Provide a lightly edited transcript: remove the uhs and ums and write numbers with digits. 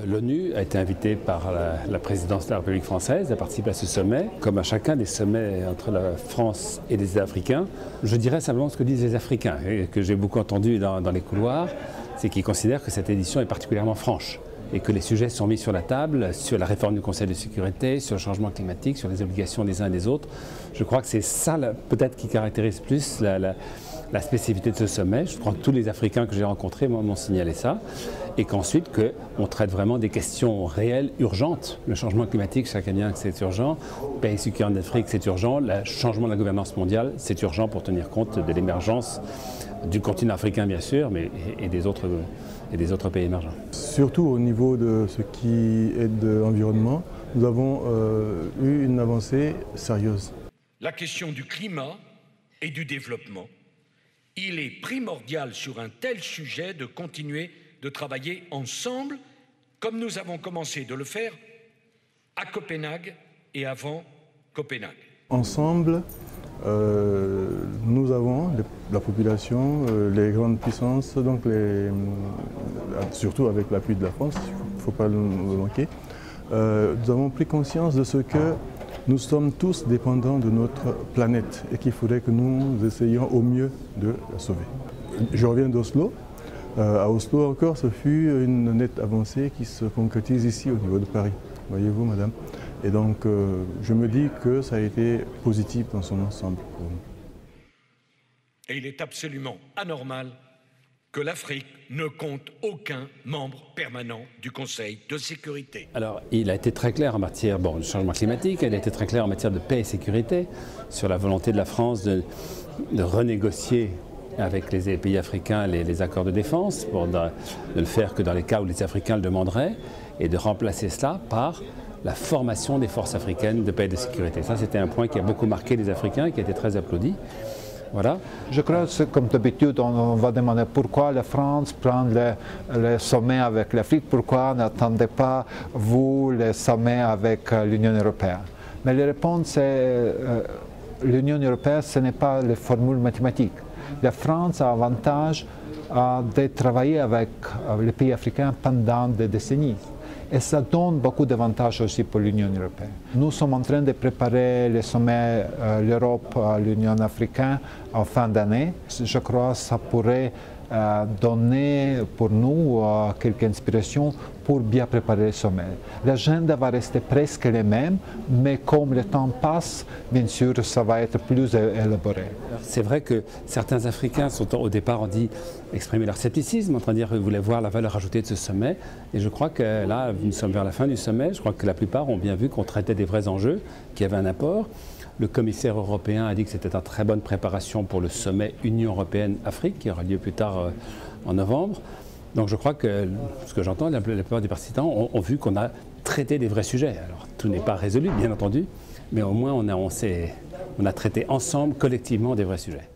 L'ONU a été invitée par la présidence de la République française à participer à ce sommet. Comme à chacun des sommets entre la France et les Africains, je dirais simplement ce que disent les Africains et que j'ai beaucoup entendu dans les couloirs, c'est qu'ils considèrent que cette édition est particulièrement franche et que les sujets sont mis sur la table, sur la réforme du Conseil de sécurité, sur le changement climatique, sur les obligations des uns et des autres. Je crois que c'est ça peut-être qui caractérise plus la spécificité de ce sommet. Je crois que tous les Africains que j'ai rencontrés m'ont signalé ça. Et qu'ensuite, on traite vraiment des questions réelles, urgentes. Le changement climatique, chacun dit que c'est urgent. Paix et sécurité en Afrique, c'est urgent. Le changement de la gouvernance mondiale, c'est urgent pour tenir compte de l'émergence du continent africain, bien sûr, mais et des autres pays émergents. Surtout au niveau de ce qui est de l'environnement, nous avons eu une avancée sérieuse. La question du climat et du développement. Il est primordial sur un tel sujet de continuer de travailler ensemble, comme nous avons commencé de le faire à Copenhague et avant Copenhague. Ensemble, nous avons, la population, les grandes puissances, donc surtout avec l'appui de la France, il ne faut pas le manquer, nous avons pris conscience de ce que nous sommes tous dépendants de notre planète et qu'il faudrait que nous essayions au mieux de la sauver. Je reviens d'Oslo. À Oslo encore, ce fut une nette avancée qui se concrétise ici au niveau de Paris. Voyez-vous, madame. Et donc, je me dis que ça a été positif dans son ensemble pour nous. Et il est absolument anormal que l'Afrique ne compte aucun membre permanent du Conseil de sécurité. Alors, il a été très clair en matière de changement climatique, il a été très clair en matière de paix et sécurité, sur la volonté de la France de renégocier avec les pays africains les accords de défense, pour ne le faire que dans les cas où les Africains le demanderaient, et de remplacer cela par la formation des forces africaines de paix et de sécurité. Ça, c'était un point qui a beaucoup marqué les Africains et qui a été très applaudi. Voilà. Je crois que, comme d'habitude, on va demander pourquoi la France prend le sommet avec l'Afrique, pourquoi n'attendez pas, vous, le sommet avec l'Union européenne. Mais la réponse est l'Union européenne, ce n'est pas les formules mathématiques. La France a l'avantage de travailler avec les pays africains pendant des décennies. Et ça donne beaucoup d'avantages aussi pour l'Union européenne. Nous sommes en train de préparer le sommet l'Europe, l'Union africaine en fin d'année. Je crois que ça pourrait donner pour nous quelques inspirations pour bien préparer le sommet. L'agenda va rester presque le même, mais comme le temps passe, bien sûr, ça va être plus élaboré. C'est vrai que certains Africains sont au départ, on dit, exprimer leur scepticisme, en train de dire qu'ils voulaient voir la valeur ajoutée de ce sommet. Et je crois que là, nous sommes vers la fin du sommet, je crois que la plupart ont bien vu qu'on traitait des vrais enjeux, qu'il y avait un apport. Le commissaire européen a dit que c'était une très bonne préparation pour le sommet Union européenne-Afrique qui aura lieu plus tard en novembre. Donc je crois que, ce que j'entends, la plupart des participants ont vu qu'on a traité des vrais sujets. Alors tout n'est pas résolu, bien entendu, mais au moins on a traité ensemble, collectivement, des vrais sujets.